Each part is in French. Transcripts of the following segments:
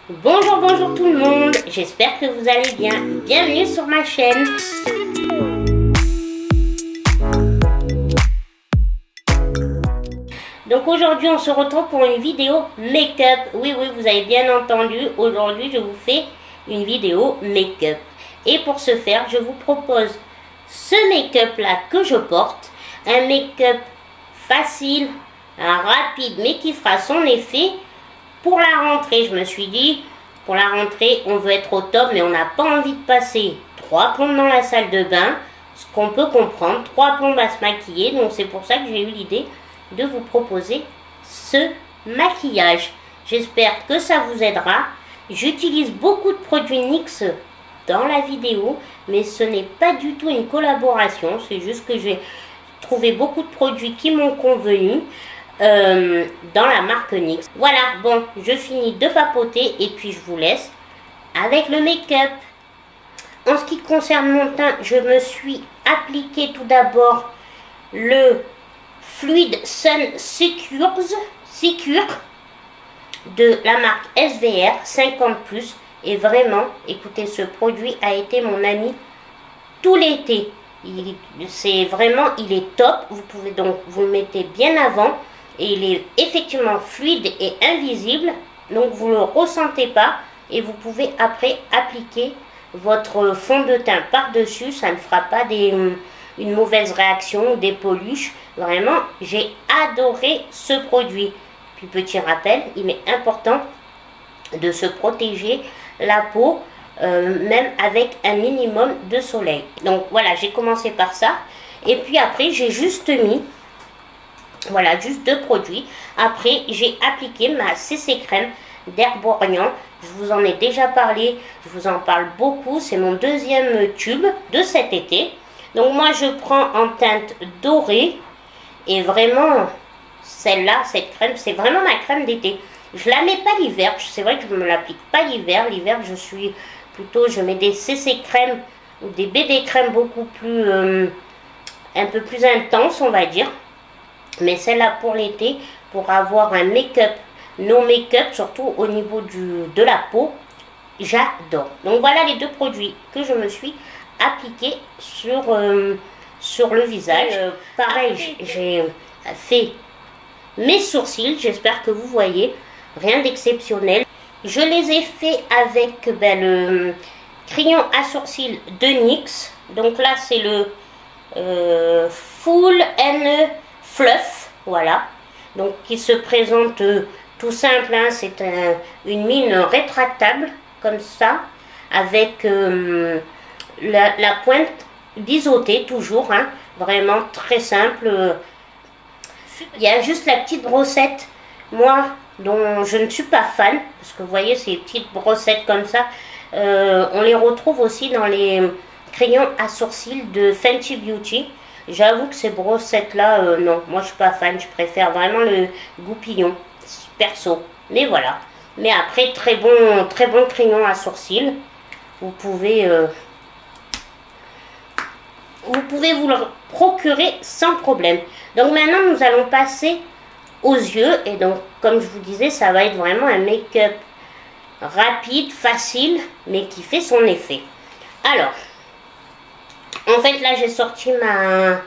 Bonjour, bonjour tout le monde, j'espère que vous allez bien. Bienvenue sur ma chaîne. Donc aujourd'hui on se retrouve pour une vidéo make-up. Oui, vous avez bien entendu, aujourd'hui je vous fais une vidéo make-up. Et pour ce faire, je vous propose ce make-up là que je porte. Un make-up facile, rapide, mais qui fera son effet pour la rentrée. Je me suis dit, pour la rentrée, on veut être au top, mais on n'a pas envie de passer 3 plombes dans la salle de bain. Ce qu'on peut comprendre, 3 plombes à se maquiller. Donc c'est pour ça que j'ai eu l'idée de vous proposer ce maquillage. J'espère que ça vous aidera. J'utilise beaucoup de produits NYX dans la vidéo, mais ce n'est pas du tout une collaboration. C'est juste que j'ai trouvé beaucoup de produits qui m'ont convenu dans la marque NYX. Voilà, bon, je finis de papoter et puis je vous laisse avec le make-up. En ce qui concerne mon teint, je me suis appliqué tout d'abord le Fluid Sun Secure de la marque SVR 50+. Et vraiment, écoutez, ce produit a été mon ami tout l'été. C'est vraiment, il est top. Vous pouvez donc, vous le mettez bien avant. Et il est effectivement fluide et invisible. Donc vous ne le ressentez pas. Et vous pouvez après appliquer votre fond de teint par-dessus. Ça ne fera pas une mauvaise réaction ou des polish. Vraiment, j'ai adoré ce produit. Puis petit rappel, il est important de se protéger la peau, même avec un minimum de soleil. Donc voilà, j'ai commencé par ça. Et puis après, j'ai juste mis, voilà, juste 2 produits. Après, j'ai appliqué ma CC crème d'Herborian. Je vous en ai déjà parlé, je vous en parle beaucoup. C'est mon 2e tube de cet été. Donc moi, je prends en teinte dorée. Et vraiment, celle-là, cette crème, c'est vraiment ma crème d'été. Je la mets pas l'hiver. C'est vrai que je ne me l'applique pas l'hiver. L'hiver, je suis plutôt, je mets des CC crème ou des BD crème beaucoup plus, un peu plus intense, on va dire. Mais celle-là pour l'été, pour avoir un make-up, no make-up, surtout au niveau de la peau, j'adore. Donc voilà les 2 produits que je me suis appliqués sur le visage. Pareil, j'ai fait mes sourcils, j'espère que vous voyez, rien d'exceptionnel. Je les ai fait avec le crayon à sourcils de NYX. Donc là c'est le Full and Fluff, voilà. Donc qui se présente tout simple, hein, c'est une mine rétractable comme ça, avec la pointe biseautée toujours, hein, vraiment très simple. Il y a juste la petite brossette, moi, dont je ne suis pas fan, parce que vous voyez ces petites brossettes comme ça, on les retrouve aussi dans les crayons à sourcils de Fenty Beauty. J'avoue que ces brossettes là, non, moi je suis pas fan, je préfère vraiment le goupillon, perso. Mais voilà, mais après très bon crayon à sourcils, vous pouvez vous le procurer sans problème. Donc maintenant nous allons passer aux yeux. Et donc comme je vous disais, ça va être vraiment un make-up rapide, facile, mais qui fait son effet. Alors, en fait là j'ai sorti ma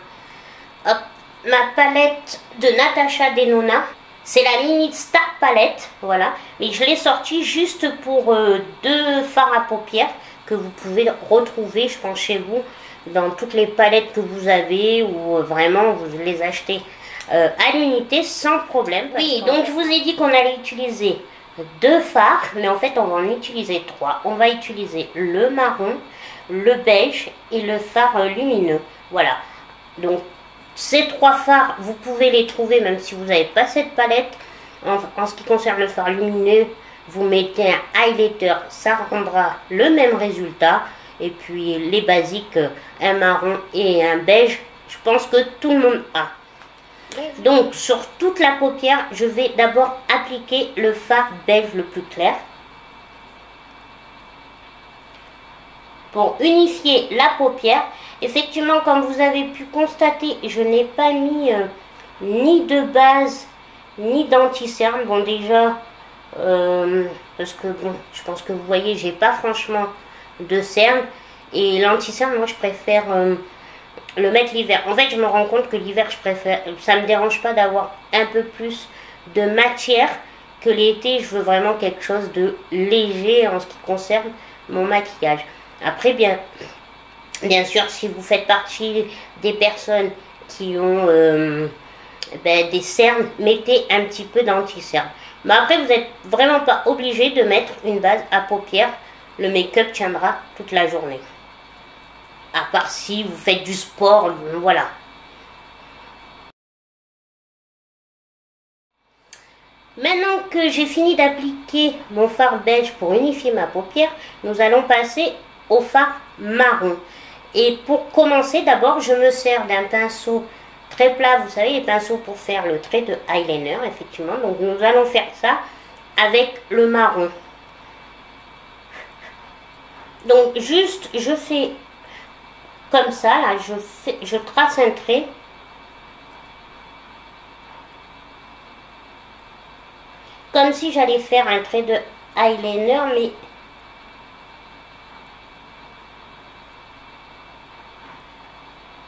palette de Natasha Denona. C'est la mini Star Palette, voilà. Mais je l'ai sortie juste pour 2 fards à paupières que vous pouvez retrouver, je pense, chez vous, dans toutes les palettes que vous avez, ou vraiment vous les achetez à l'unité sans problème. Oui, donc je vous ai dit qu'on allait utiliser 2 fards, mais en fait on va en utiliser 3. On va utiliser le marron, le beige et le fard lumineux. Voilà, donc ces 3 fards, vous pouvez les trouver même si vous n'avez pas cette palette. En ce qui concerne le fard lumineux, vous mettez un highlighter, ça rendra le même résultat. Et puis les basiques, un marron et un beige, je pense que tout le monde a. Donc sur toute la paupière, je vais d'abord appliquer le fard beige le plus clair. Pour unifier la paupière, effectivement comme vous avez pu constater, je n'ai pas mis ni de base ni d'anti-cerne. Bon déjà, Parce que bon, je pense que vous voyez, j'ai pas franchement de cerne. Et l'anti-cerne, moi je préfère le mettre l'hiver. En fait, je me rends compte que l'hiver, je préfère, ça me dérange pas d'avoir un peu plus de matière que l'été. Je veux vraiment quelque chose de léger en ce qui concerne mon maquillage. Après, bien sûr, si vous faites partie des personnes qui ont des cernes, mettez un petit peu d'anti-cerne. Mais après, vous n'êtes vraiment pas obligé de mettre une base à paupières. Le make-up tiendra toute la journée. À part si vous faites du sport, voilà. Maintenant que j'ai fini d'appliquer mon fard beige pour unifier ma paupière, nous allons passer au fard marron. Et pour commencer, d'abord, je me sers d'un pinceau très plat. Vous savez, les pinceaux pour faire le trait de eyeliner, effectivement. Donc, nous allons faire ça avec le marron. Donc, juste, je fais comme ça, là, je trace un trait. Comme si j'allais faire un trait de eyeliner, mais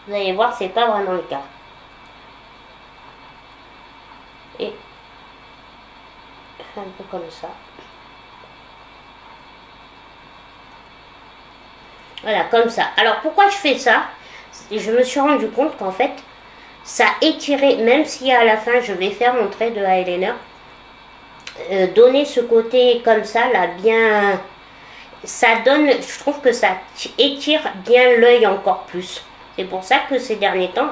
vous allez voir, c'est pas vraiment le cas. Et un peu comme ça. Voilà, comme ça. Alors, pourquoi je fais ça? Je me suis rendu compte qu'en fait, ça étirait, même si à la fin, je vais faire mon trait de eyeliner, donner ce côté comme ça, là, bien... Ça donne, je trouve que ça étire bien l'œil encore plus. C'est pour ça que ces derniers temps,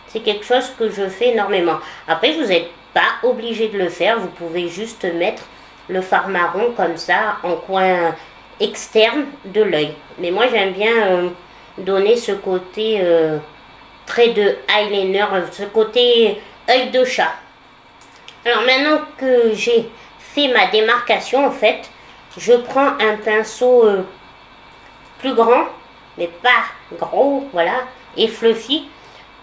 c'est quelque chose que je fais énormément. Après, vous n'êtes pas obligé de le faire. Vous pouvez juste mettre le fard marron comme ça, en coin externe de l'œil. Mais moi, j'aime bien donner ce côté trait de eyeliner, ce côté œil de chat. Alors, maintenant que j'ai fait ma démarcation, en fait, je prends un pinceau plus grand, mais pas gros, voilà, et fluffy,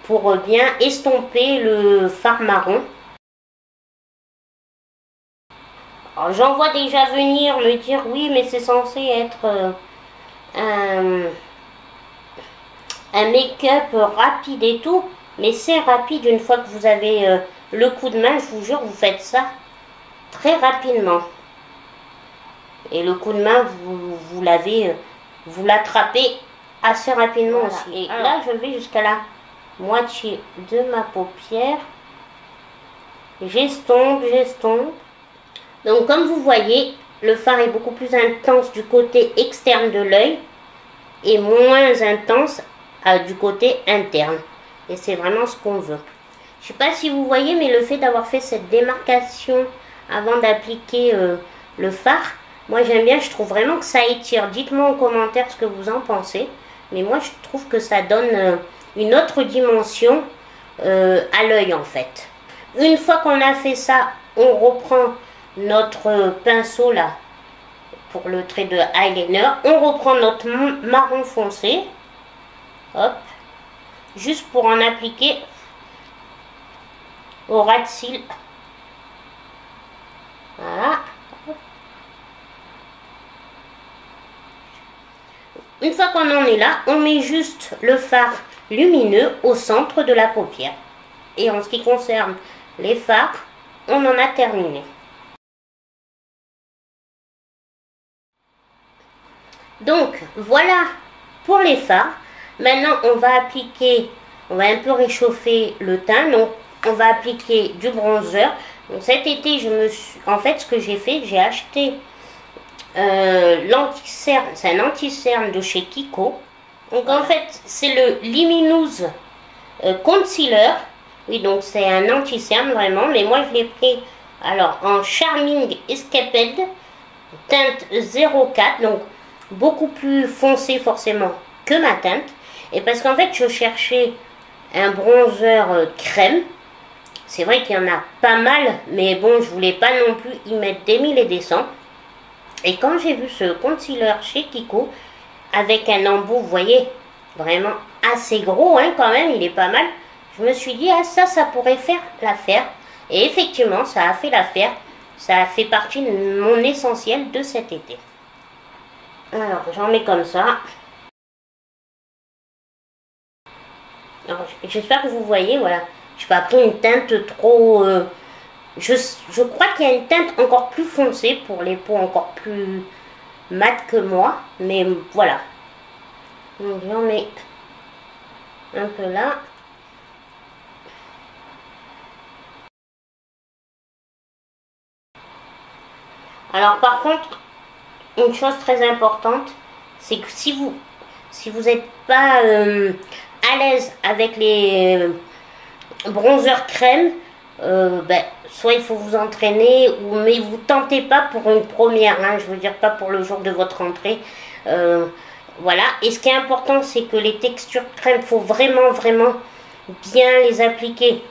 pour bien estomper le fard marron. Alors, j'en vois déjà venir me dire, oui, mais c'est censé être un make-up rapide et tout, mais c'est rapide une fois que vous avez le coup de main, je vous jure, vous faites ça très rapidement. Et le coup de main, vous l'attrapez assez rapidement, voilà, aussi. Et alors, là, je vais jusqu'à la moitié de ma paupière. J'estompe, j'estompe. Donc, comme vous voyez, le fard est beaucoup plus intense du côté externe de l'œil et moins intense du côté interne. Et c'est vraiment ce qu'on veut. Je ne sais pas si vous voyez, mais le fait d'avoir fait cette démarcation avant d'appliquer le fard, moi j'aime bien, je trouve vraiment que ça étire. Dites-moi en commentaire ce que vous en pensez. Mais moi je trouve que ça donne une autre dimension à l'œil en fait. Une fois qu'on a fait ça, on reprend notre pinceau là pour le trait de eyeliner. On reprend notre marron foncé. Hop. Juste pour en appliquer au ras de cils. Voilà. Une fois qu'on en est là, on met juste le fard lumineux au centre de la paupière. Et en ce qui concerne les fards, on en a terminé. Donc, voilà pour les fards. Maintenant, on va appliquer, on va un peu réchauffer le teint. Donc, on va appliquer du bronzer. Donc, cet été, en fait, ce que j'ai fait, j'ai acheté l'anti-cerne, c'est un anti-cerne de chez Kiko. Donc en fait c'est le Luminous Concealer. Oui, donc c'est un anti-cerne vraiment, mais moi je l'ai pris alors en Charming Escapade teinte 04, donc beaucoup plus foncé forcément que ma teinte. Et parce qu'en fait je cherchais un bronzer crème. C'est vrai qu'il y en a pas mal, mais bon, je voulais pas non plus y mettre des mille et des cents. Et quand j'ai vu ce concealer chez Kiko, avec un embout, vous voyez, vraiment assez gros, hein, quand même, il est pas mal. Je me suis dit, ah ça pourrait faire l'affaire. Et effectivement, ça a fait l'affaire. Ça fait partie de mon essentiel de cet été. Alors, j'en mets comme ça. J'espère que vous voyez, voilà. Je n'ai pas pris une teinte trop... je crois qu'il y a une teinte encore plus foncée pour les peaux encore plus mates que moi. Mais voilà. Donc j'en mets un peu là. Alors par contre, une chose très importante, c'est que si vous n'êtes pas à l'aise avec les bronzers crème, soit il faut vous entraîner, mais vous tentez pas pour une première, hein, je veux dire pas pour le jour de votre entrée. Voilà, et ce qui est important, c'est que les textures crème, il faut vraiment bien les appliquer.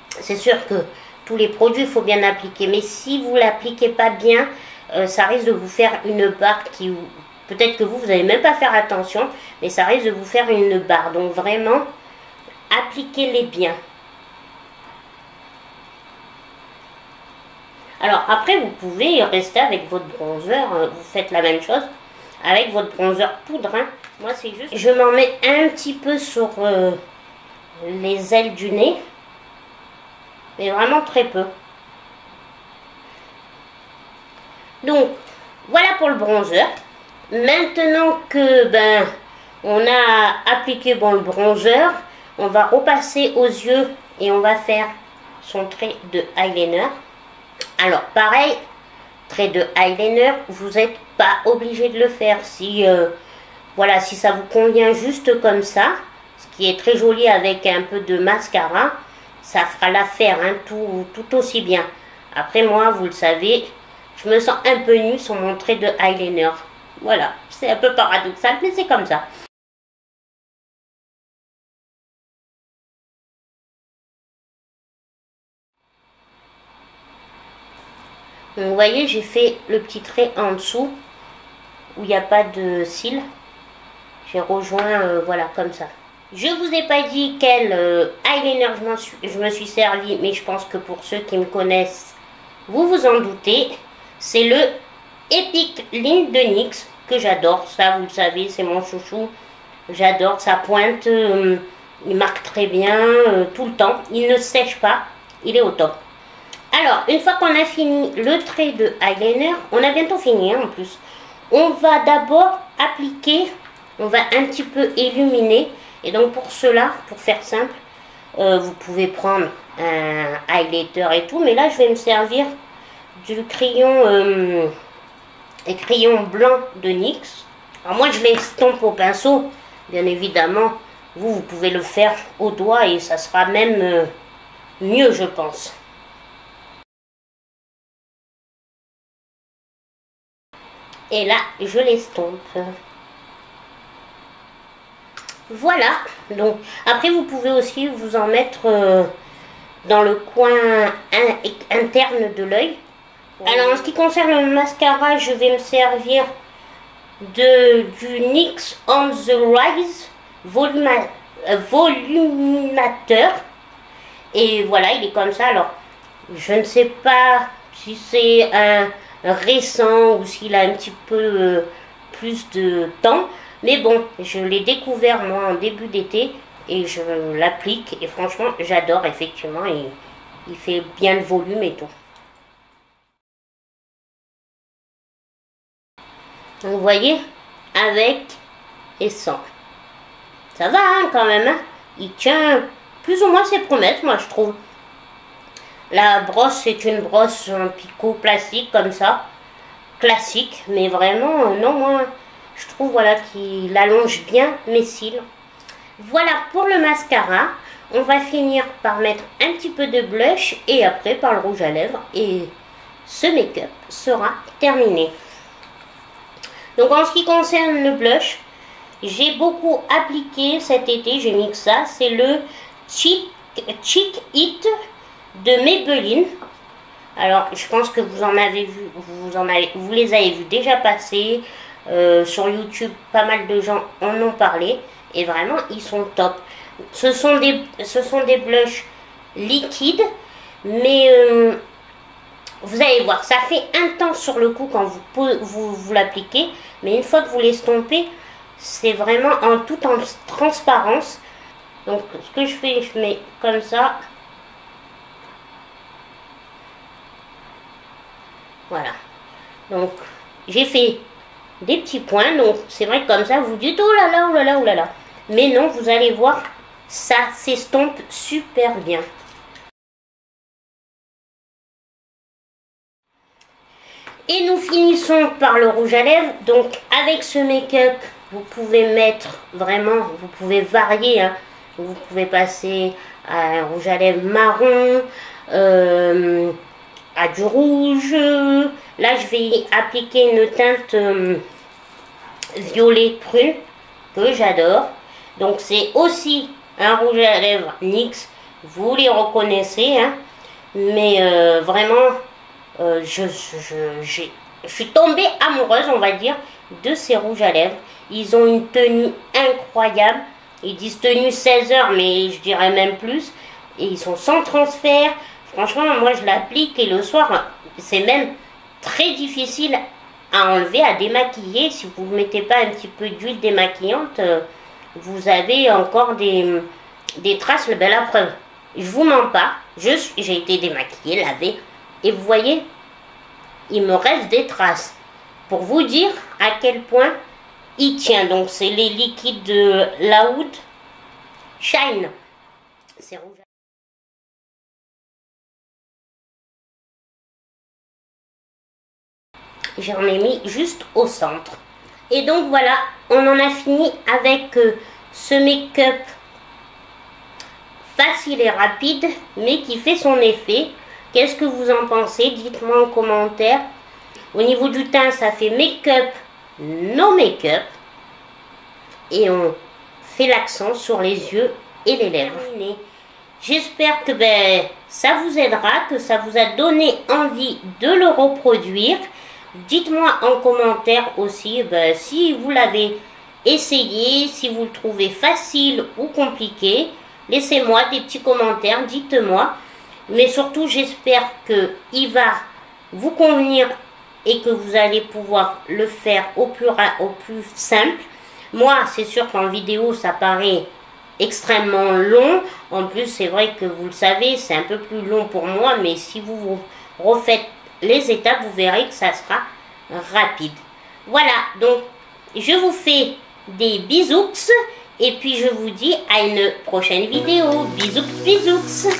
C'est sûr que tous les produits, il faut bien appliquer, mais si vous l'appliquez pas bien, ça risque de vous faire une barre qui... Peut-être que vous n'allez même pas faire attention, mais ça risque de vous faire une barre. Donc vraiment, appliquez-les bien. Alors après, vous pouvez rester avec votre bronzer, vous faites la même chose avec votre bronzer poudre. Hein. Moi, c'est juste... Je m'en mets un petit peu sur les ailes du nez, mais vraiment très peu. Donc, voilà pour le bronzer. Maintenant que on a appliqué le bronzer, on va repasser aux yeux et on va faire son trait de eyeliner. Alors pareil, trait de eyeliner, vous n'êtes pas obligé de le faire. Si voilà, si ça vous convient juste comme ça, ce qui est très joli avec un peu de mascara, ça fera l'affaire, hein, tout aussi bien. Après moi, vous le savez, je me sens un peu nue sur mon trait de eyeliner. Voilà, c'est un peu paradoxal, mais c'est comme ça. Donc, vous voyez, j'ai fait le petit trait en dessous, où il n'y a pas de cils. J'ai rejoint, voilà, comme ça. Je vous ai pas dit quel eyeliner je me suis servi, mais je pense que pour ceux qui me connaissent, vous vous en doutez. C'est le Epic Link de NYX, que j'adore. Ça, vous le savez, c'est mon chouchou. J'adore sa pointe. Il marque très bien tout le temps. Il ne sèche pas. Il est au top. Alors, une fois qu'on a fini le trait de eyeliner, on a bientôt fini hein, en plus. On va d'abord appliquer, on va un petit peu illuminer. Et donc pour cela, pour faire simple, vous pouvez prendre un highlighter et tout. Mais là, je vais me servir du crayon, crayon blanc de NYX. Alors moi, je l'estompe au pinceau. Bien évidemment, vous pouvez le faire au doigt et ça sera même mieux, je pense. Et là, je l'estompe. Voilà. Donc, après, vous pouvez aussi vous en mettre dans le coin interne de l'œil. Alors, en ce qui concerne le mascara, je vais me servir du NYX On The Rise voluminateur. Et voilà, il est comme ça. Alors, je ne sais pas si c'est un récent ou s'il a un petit peu plus de temps. Mais bon, je l'ai découvert moi en début d'été et je l'applique. Et franchement, j'adore effectivement. Il fait bien le volume et tout. Donc, vous voyez, avec et sans. Ça va hein, quand même. Hein. Il tient plus ou moins ses promesses, moi je trouve. La brosse, c'est une brosse en picot plastique comme ça. Classique, mais vraiment, non, moi, je trouve voilà, qu'il allonge bien mes cils. Voilà pour le mascara. On va finir par mettre un petit peu de blush et après par le rouge à lèvres. Et ce make-up sera terminé. Donc en ce qui concerne le blush, j'ai beaucoup appliqué cet été, j'ai mis que ça. C'est le Cheek It de Maybelline. Alors, je pense que vous en avez vu, vous les avez vus déjà passer sur YouTube. Pas mal de gens en ont parlé et vraiment, ils sont top. Ce sont des blushs liquides, mais Vous allez voir, ça fait intense sur le coup quand vous l'appliquez, mais une fois que vous l'estompez, c'est vraiment en toute transparence. Donc ce que je fais, je mets comme ça. Voilà. Donc j'ai fait des petits points. Donc c'est vrai que comme ça vous dites oh là là, oh là là, oh là là. Mais non, vous allez voir, ça s'estompe super bien. Et nous finissons par le rouge à lèvres. Donc avec ce make-up, vous pouvez mettre vraiment, vous pouvez varier. Hein. Vous pouvez passer à un rouge à lèvres marron, à du rouge. Là, je vais appliquer une teinte violet prune que j'adore. Donc c'est aussi un rouge à lèvres NYX. Vous les reconnaissez. Hein. Mais vraiment... je suis tombée amoureuse, on va dire, de ces rouges à lèvres. Ils ont une tenue incroyable. Ils disent tenue 16 heures, mais je dirais même plus. Et ils sont sans transfert. Franchement, moi, je l'applique et le soir, c'est même très difficile à enlever, à démaquiller. Si vous ne mettez pas un petit peu d'huile démaquillante, vous avez encore des traces. Ben, la preuve, je vous mens pas. J'ai été démaquillée, lavée. Et vous voyez, il me reste des traces. Pour vous dire à quel point il tient. Donc c'est les liquides de Loud Shine. C'est rouge. J'en ai mis juste au centre. Et donc voilà, on en a fini avec ce make-up facile et rapide, mais qui fait son effet. Qu'est-ce que vous en pensez? Dites-moi en commentaire. Au niveau du teint, ça fait make-up, no make-up. Et on fait l'accent sur les yeux et les lèvres. J'espère que ça vous aidera, que ça vous a donné envie de le reproduire. Dites-moi en commentaire aussi si vous l'avez essayé, si vous le trouvez facile ou compliqué. Laissez-moi des petits commentaires, dites-moi. Mais surtout, j'espère qu'il va vous convenir et que vous allez pouvoir le faire au plus simple. Moi, c'est sûr qu'en vidéo, ça paraît extrêmement long. En plus, c'est vrai que vous le savez, c'est un peu plus long pour moi. Mais si vous refaites les étapes, vous verrez que ça sera rapide. Voilà, donc je vous fais des bisous. Et puis, je vous dis à une prochaine vidéo. Bisous, bisous.